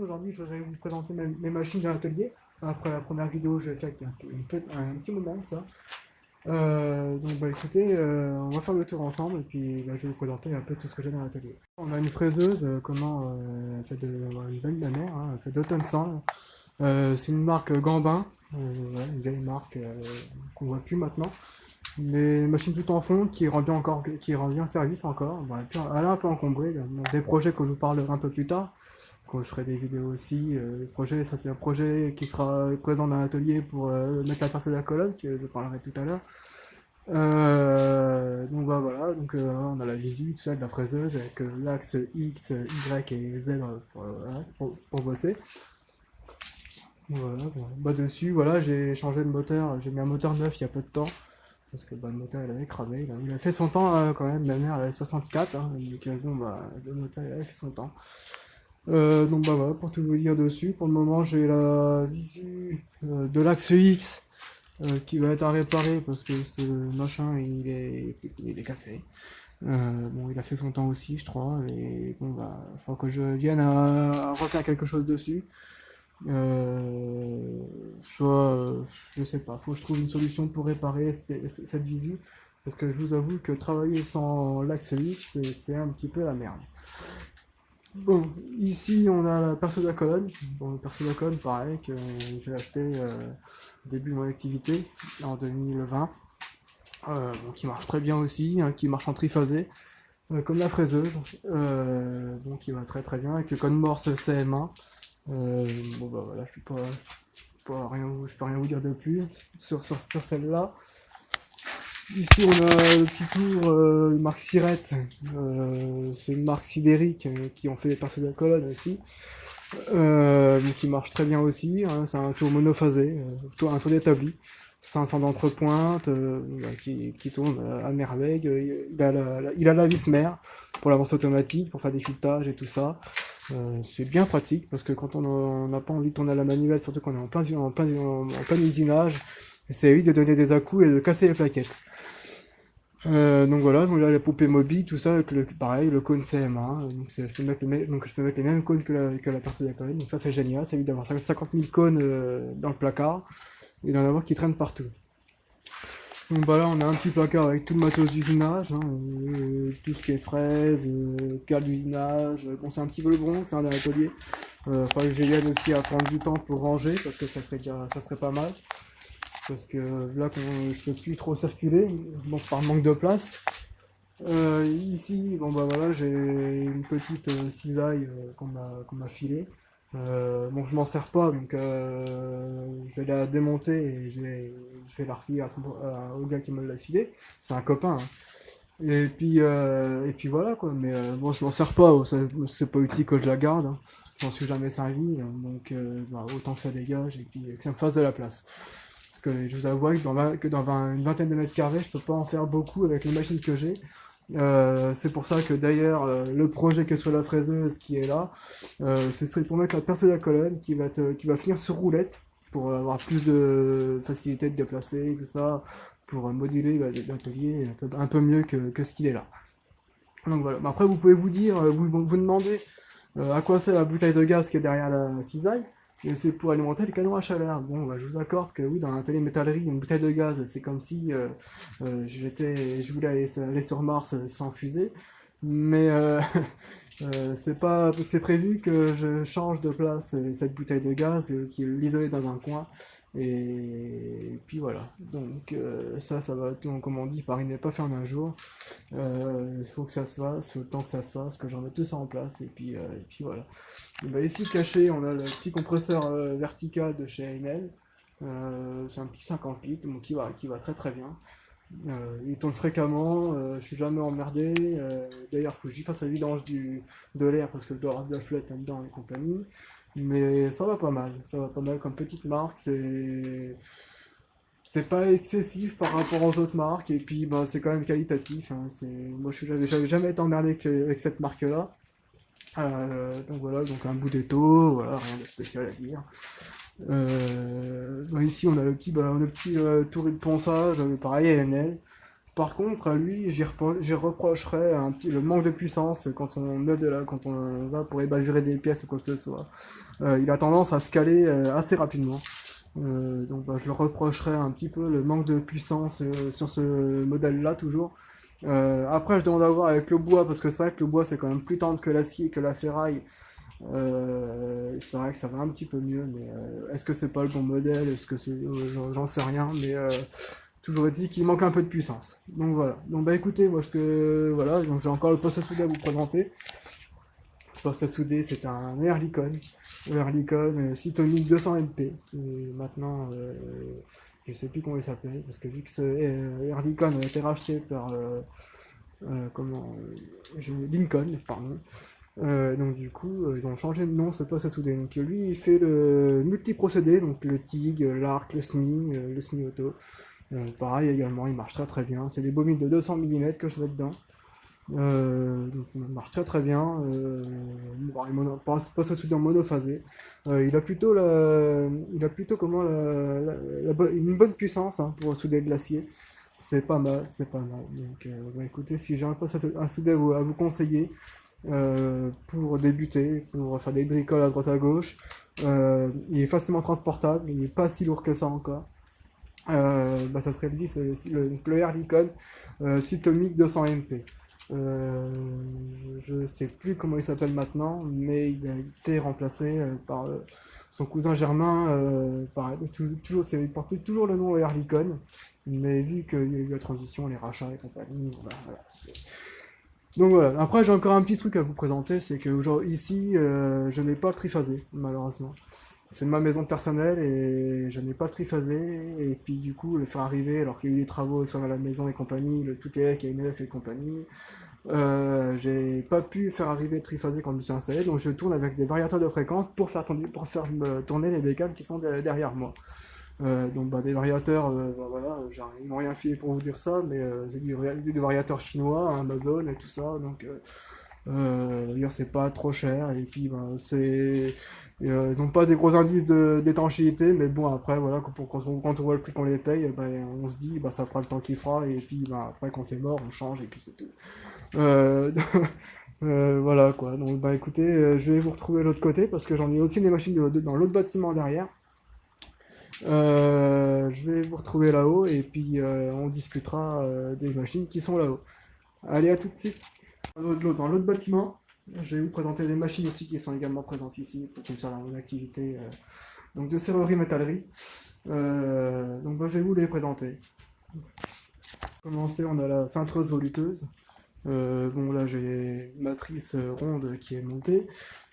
écoutez, aujourd'hui, je voudrais vous présenter mes machines de l'atelier. Après la première vidéo, je l'ai faite il y a un petit moment, ça. Donc, bah écoutez, on va faire le tour ensemble et puis bah, je vais vous présenter un peu tout ce que j'ai dans l'atelier. On a une fraiseuse, elle fait une belle manière, hein, elle fait d'automne sang. C'est une marque Gambin, ouais, une vieille marque qu'on voit plus maintenant. Mais une machine tout en fond qui rend bien service encore. Bon, et puis, elle est un peu encombrée. Donc, des projets que je vous parlerai un peu plus tard, quand je ferai des vidéos aussi. Le projet, ça c'est un projet qui sera présent dans l'atelier pour mettre la place de la colonne, que je parlerai tout à l'heure. Donc bah, voilà, on a la visu, tout ça, de la fraiseuse avec l'axe X, Y et Z voilà, pour bosser. Voilà, bon. Bah dessus, voilà, j'ai changé le moteur, j'ai mis un moteur neuf il y a peu de temps, parce que bah, le moteur il avait cramé, il a fait son temps quand même, la mère elle avait 64, hein, donc bon bah le moteur il avait fait son temps. Donc bah voilà, pour tout vous dire dessus, pour le moment j'ai la visu de l'axe X qui va être à réparer parce que ce machin il est cassé. Bon, il a fait son temps aussi, je crois, et bon bah, il faudra que je vienne à refaire quelque chose dessus. Euh, Soit, je sais pas, faut que je trouve une solution pour réparer cette visu, parce que je vous avoue que travailler sans l'axe X, c'est un petit peu la merde. Bon, ici on a la perceuse à colonne. Bon, le perceuse à colonne, pareil, que j'ai acheté au début de mon activité, en 2020. Bon, qui marche très bien aussi, hein, qui marche en triphasé, comme la fraiseuse. Bon, qui va très très bien, avec le code Morse CM1. Bon bah voilà, je peux rien vous dire de plus sur celle-là. Ici on a le petit tour marque Sirette, c'est une marque Sidérique qui ont fait les percées de colonne aussi, qui marche très bien aussi, hein, c'est un tour monophasé, un tour d'établi, 500 d'entrepointe, qui tourne à merveille, il a la vis mère pour l'avance automatique, pour faire des filetages et tout ça. C'est bien pratique parce que quand on n'a pas envie de tourner à la manuelle, surtout qu'on est en plein usinage, c'est évite de donner des à-coups et de casser les plaquettes. Donc voilà, donc là la poupée mobile, tout ça, avec pareil, le cône CM1, donc je peux mettre les mêmes cônes que la perceuse à colonne, donc ça c'est génial, ça évite d'avoir 50 000 cônes dans le placard et d'en avoir qui traînent partout. Donc bah là on a un petit placard avec tout le matos d'usinage, hein, tout ce qui est fraises, cale d'usinage, bon c'est un petit peu le bronze, c'est un atelier. Faudrait que je vienne aussi à prendre du temps pour ranger parce que ça serait pas mal. Parce que là je peux plus trop circuler, donc par manque de place. Ici, bon bah voilà, j'ai une petite cisaille qu'on m'a filée. Bon, je m'en sers pas, donc je vais la démonter et je vais la refiler au gars qui me l'a filé. C'est un copain, hein. Et puis voilà quoi. Mais bon, je m'en sers pas, c'est pas utile que je la garde, hein. J'en suis jamais servi, hein, donc bah, autant que ça dégage et puis que ça me fasse de la place. Parce que je vous avoue que une vingtaine de mètres carrés, je peux pas en faire beaucoup avec les machines que j'ai. C'est pour ça que d'ailleurs le projet que soit la fraiseuse qui est là, ce serait pour mettre la perceuse à colonne qui va finir sur roulette pour avoir plus de facilité de déplacer et tout ça, pour moduler l'atelier un peu mieux que ce qu'il est là. Donc voilà. Après vous pouvez vous dire, vous demandez à quoi c'est la bouteille de gaz qui est derrière la cisaille. Et c'est pour alimenter le canon à chaleur. Bon, bah, je vous accorde que oui, dans un atelier métallerie, une bouteille de gaz, c'est comme si je voulais aller sur Mars sans fusée. Mais c'est prévu que je change de place cette bouteille de gaz qui est isolée dans un coin. Et puis voilà. Donc ça va, donc, comme on dit, Paris n'est pas fait en un jour. Il faut que ça se fasse, il faut le temps que ça se fasse, que j'en mette tout ça en place. Et puis voilà. Et bah, ici caché, on a le petit compresseur vertical de chez Enel. C'est un petit 50 litres donc, qui va très très bien. Il tourne fréquemment, je suis jamais emmerdé. D'ailleurs, faut que j'y fasse la vidange de l'air parce que je dois avoir de la flotte là-dedans et compagnie. Mais ça va pas mal comme petite marque. C'est pas excessif par rapport aux autres marques et puis bah, c'est quand même qualitatif, hein. Moi, j'avais jamais été emmerdé avec cette marque-là. Donc voilà, donc un bout d'étau, voilà, rien de spécial à dire. Bah, ici on a le petit tour de ponçage, pareil à NL. Par contre, à lui, j'y reprocherais le manque de puissance quand on va pour ébaluer des pièces ou quoi que ce soit. Il a tendance à se caler assez rapidement. Donc bah, je le reprocherais un petit peu le manque de puissance sur ce modèle-là toujours. Après, je demande à voir avec le bois, parce que c'est vrai que le bois c'est quand même plus tendre que l'acier, que la ferraille. C'est vrai que ça va un petit peu mieux, mais est-ce que c'est pas le bon modèle? Est-ce que c'est, j'en sais rien, mais toujours est-il qu'il manque un peu de puissance. Donc voilà. Donc bah écoutez, voilà, donc j'ai encore le poste à souder à vous présenter. Le poste à souder, c'est un Oerlikon Cytonic 200 MP. Et maintenant, je sais plus comment il s'appelle, parce que vu que ce Oerlikon a été racheté par Lincoln, pardon. Donc du coup, ils ont changé de nom, ce poste à souder. Donc lui, il fait le multi-procédé, donc le TIG, l'arc, le SMI auto. Pareil également, il marche très très bien. C'est des bobines de 200 mm que je mets dedans. Donc il marche très très bien. Bon, poste à souder en monophasé. Il a plutôt comment une bonne puissance hein, pour souder de l'acier. C'est pas mal, c'est pas mal. Donc bah, écoutez, si j'ai un poste à souder à vous conseiller, pour débuter, pour faire des bricoles à droite à gauche. Il est facilement transportable, il n'est pas si lourd que ça encore. Bah, ça serait lui, c'est le Oerlikon Cytomic 200 MP. Je sais plus comment il s'appelle maintenant, mais il a été remplacé par son cousin Germain. Il porte toujours le nom Oerlikon, mais vu qu'il y a eu la transition, les rachats et compagnie, voilà, donc voilà, après j'ai encore un petit truc à vous présenter, c'est que ici je n'ai pas le triphasé, malheureusement. C'est ma maison personnelle et je n'ai pas le triphasé, et puis du coup le faire arriver alors qu'il y a eu des travaux sur la maison et compagnie, le tout est qui est neuf et compagnie, j'ai pas pu faire arriver le triphasé quand je me suis installé, donc je tourne avec des variateurs de fréquence pour faire tourner les bécanes qui sont derrière moi. Donc bah, des variateurs, bah, voilà, ils m'ont rien filé pour vous dire ça, mais c'est du variateur chinois, Amazon et tout ça, donc d'ailleurs c'est pas trop cher, et puis bah, ils ont pas des gros indices d'étanchéité, mais bon après voilà, quand on voit le prix qu'on les paye, bah, on se dit bah ça fera le temps qu'il fera, et puis bah, après quand c'est mort on change et puis c'est tout. Euh, voilà quoi, donc bah écoutez, je vais vous retrouver de l'autre côté parce que j'en ai aussi des machines dans l'autre bâtiment derrière. Je vais vous retrouver là-haut et puis on discutera des machines qui sont là-haut. Allez, à tout de suite. Dans l'autre bâtiment, je vais vous présenter des machines aussi qui sont également présentes ici pour comme ça dans mon activité donc de serrurerie métallerie. Donc bah, je vais vous les présenter. Pour commencer, on a la cintreuse voluteuse. Bon là j'ai une matrice ronde qui est montée,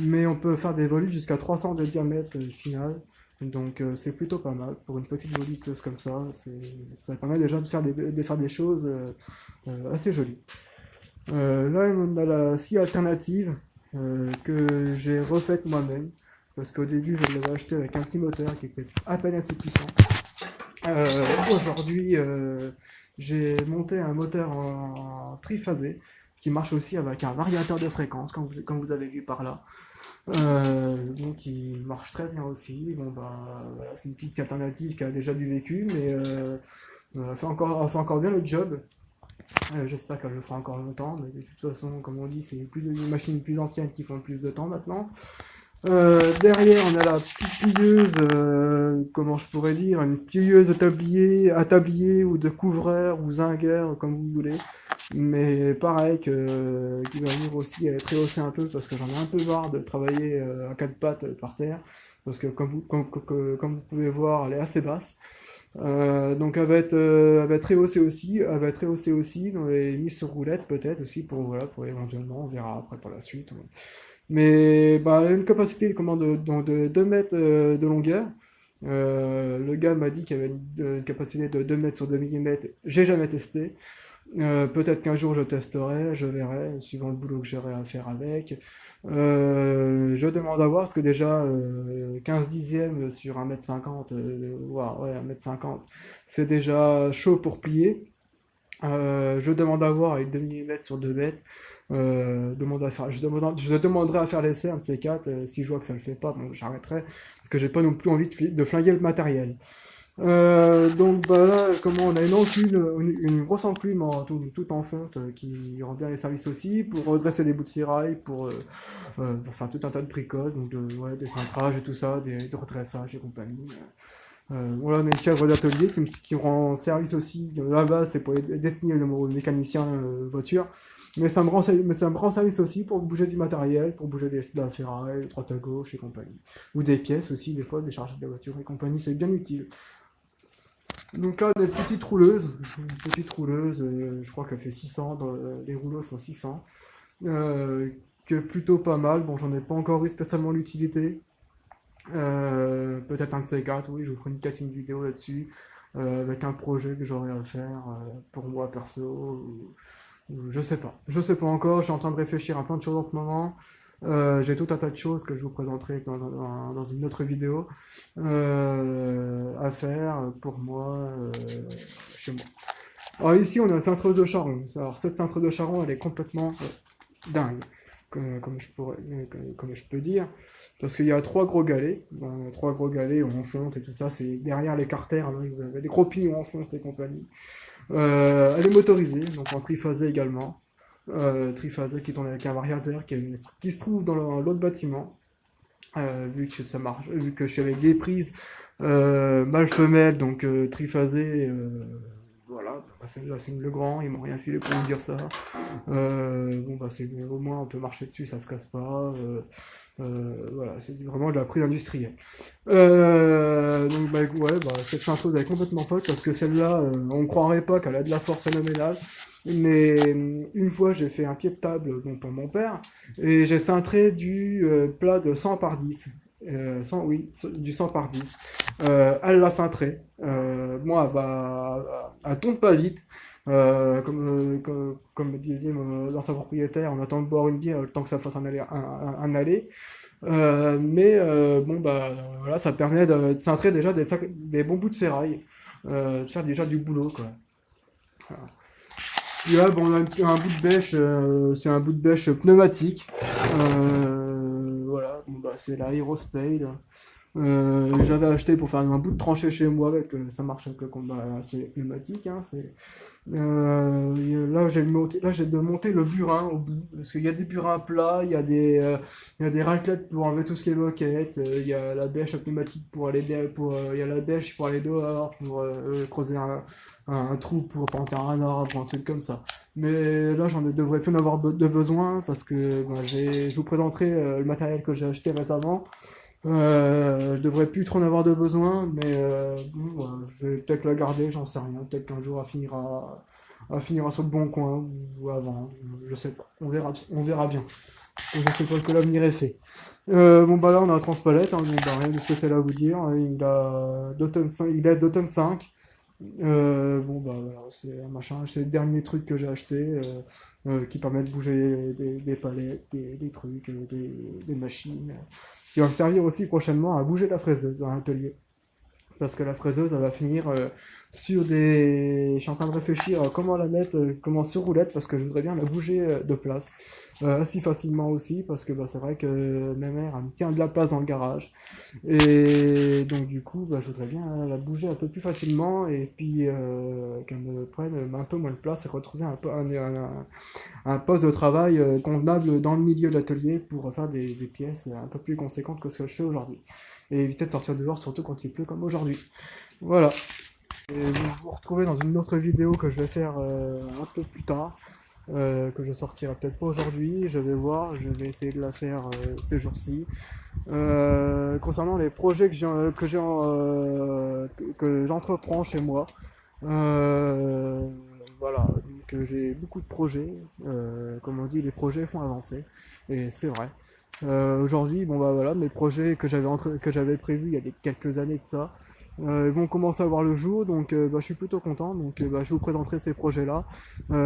mais on peut faire des volutes jusqu'à 300 de diamètre final. Donc c'est plutôt pas mal pour une petite voluteuse comme ça. Ça permet déjà de faire des choses assez jolies. Là on a la scie alternative que j'ai refaite moi-même. Parce qu'au début je l'avais acheté avec un petit moteur qui était à peine assez puissant. Aujourd'hui j'ai monté un moteur en triphasé qui marche aussi avec un variateur de fréquence, comme vous avez vu par là. Donc il marche très bien aussi. Bon bah voilà, c'est une petite alternative qui a déjà du vécu, mais elle fait encore bien le job. J'espère qu'elle le fera encore longtemps, mais de toute façon, comme on dit, c'est des machines plus anciennes qui font plus de temps maintenant. Derrière, on a la petite plieuse, comment je pourrais dire, une plieuse à tablier ou de couvreur ou zingueur, comme vous voulez. Mais pareil, qui va venir aussi être rehaussée un peu parce que j'en ai un peu marre de travailler à quatre pattes par terre. Parce que comme vous pouvez voir, elle est assez basse. Donc elle va être rehaussée aussi, et mise sur roulette peut-être aussi pour éventuellement, on verra après pour la suite. Mais bah, elle a une capacité de 2 mètres de longueur. Le gars m'a dit qu'il y avait une capacité de 2 mètres sur 2 mm. J'ai jamais testé. Peut-être qu'un jour je testerai, je verrai, suivant le boulot que j'aurai à faire avec. Je demande à voir, parce que déjà 15 dixièmes sur 1 m 50, ouais, 1 m 50, c'est déjà chaud pour plier. Je demande à voir avec 2 mm sur 2 mètres. Je demanderai à faire l'essai, un de ces quatre. Si je vois que ça le fait pas, bon, j'arrêterai, parce que j'ai pas non plus envie de flinguer le matériel. Donc bah là, comment on a une grosse enclume tout en fonte qui rend bien les services aussi, pour redresser des bouts de ferraille, pour faire tout un tas de bricoles, donc ouais, des cintrages et tout ça, des redressages et compagnie. Voilà, on a une chèvre d'atelier qui rend service aussi. Là-bas, c'est pour être destiné aux mécaniciens voiture. Mais ça me rend service aussi pour bouger du matériel, pour bouger de la ferraille, droite à gauche et compagnie. Ou des pièces aussi, des fois, décharger de la voiture et compagnie, c'est bien utile. Donc là, des petites rouleuses. Une petite rouleuse, je crois qu'elle fait 600, les rouleaux font 600. Euh, que plutôt pas mal. Bon, j'en ai pas encore eu spécialement l'utilité. Peut-être un de ces quatre, oui, je vous ferai peut-être une vidéo là-dessus, avec un projet que j'aurai à faire pour moi perso, ou je sais pas. Je sais pas encore, je suis en train de réfléchir à plein de choses en ce moment. J'ai tout un tas de choses que je vous présenterai dans une autre vidéo à faire pour moi chez moi. Alors ici, on a une cintreuse de charron. Alors cette cintreuse de charron, elle est complètement dingue, comme je peux dire. Parce qu'il y a trois gros galets, trois gros galets en fonte et tout ça, c'est derrière les carters, alors vous avez des gros pignons en fonte et compagnie. Elle est motorisée, donc en triphasé également. Triphasé qui tourne avec un variateur qui se trouve dans l'autre bâtiment. Vu que ça marche, vu que je suis avec des prises mâle-femelle, donc triphasé, voilà, bah, celle-là c'est le grand, ils m'ont rien filé pour me dire ça. Bon bah c'est au moins on peut marcher dessus, ça se casse pas. Voilà, c'est vraiment de la prise industrielle. Donc bah ouais, bah, cette chanteuse elle est complètement folle parce que celle-là, on croirait pas qu'elle a de la force phénoménale. Mais une fois j'ai fait un pied de table donc, pour mon père et j'ai cintré du plat de 100 par 10. 100, oui, du 100 par 10. Elle l'a cintré. Moi, bah, elle tombe pas vite. Comme me disait l'ancien propriétaire, on attend de boire une bière le temps que ça fasse un aller. Bon, bah, voilà, ça permet de cintrer déjà des bons bouts de ferraille, de faire déjà du boulot, quoi. Voilà. Et là, bon, on a un bout de bêche, c'est un bout de bêche pneumatique. Voilà, bon, bah, c'est la Aerospade. J'avais acheté pour faire un bout de tranchée chez moi ça marche avec le combat, c'est pneumatique, hein, là j'ai de monter le burin au bout, parce qu'il y a des burins plats, il y a des raclettes pour enlever tout ce qui est moquette, il y a la bêche pneumatique il y a la bêche pour aller dehors, pour creuser un trou pour planter un arbre, un truc comme ça. Mais là devrais plus en avoir de besoin, parce que bah, je vous présenterai le matériel que j'ai acheté récemment. Je devrais plus trop en avoir de besoin, mais bon, je vais peut-être la garder, j'en sais rien. Peut-être qu'un jour elle finira sur le bon coin ou avant, je sais pas. On verra bien. Je sais pas que l'avenir est fait. Bon bah là on a un transpalette, hein, donc, bah, rien de spécial à vous dire. Il est d'automne 5. Bon bah voilà, c'est un machin, c'est le dernier truc que j'ai acheté qui permet de bouger des palettes, des trucs, des machines. Qui va me servir aussi prochainement à bouger la fraiseuse dans l'atelier. Parce que la fraiseuse, elle va finir sur des. Je suis en train de réfléchir à comment la mettre, comment sur roulette, parce que je voudrais bien la bouger de place. Assez facilement aussi, parce que bah, c'est vrai que ma mère, elle me tient de la place dans le garage. Et donc, du coup, bah, je voudrais bien la bouger un peu plus facilement, et puis qu'elle me prenne un peu moins de place et retrouver un poste de travail convenable dans le milieu de l'atelier pour faire des pièces un peu plus conséquentes que ce que je fais aujourd'hui. Et éviter de sortir dehors, surtout quand il pleut comme aujourd'hui. Voilà. Et vous vous retrouvez dans une autre vidéo que je vais faire un peu plus tard, que je sortirai peut-être pas aujourd'hui, je vais voir, je vais essayer de la faire ces jours-ci. Concernant les projets que j'entreprends chez moi, voilà, donc j'ai beaucoup de projets, comme on dit, les projets font avancer, et c'est vrai. Aujourd'hui, bon bah voilà, mes projets que j'avais prévus il y a quelques années de ça, vont commencer à voir le jour, donc bah, je suis plutôt content. Donc bah, je vous présenterai ces projets-là.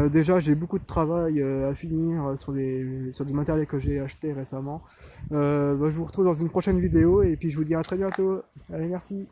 Déjà, j'ai beaucoup de travail à finir sur du matériel que j'ai acheté récemment. Bah, je vous retrouve dans une prochaine vidéo et puis je vous dis à très bientôt. Allez, merci.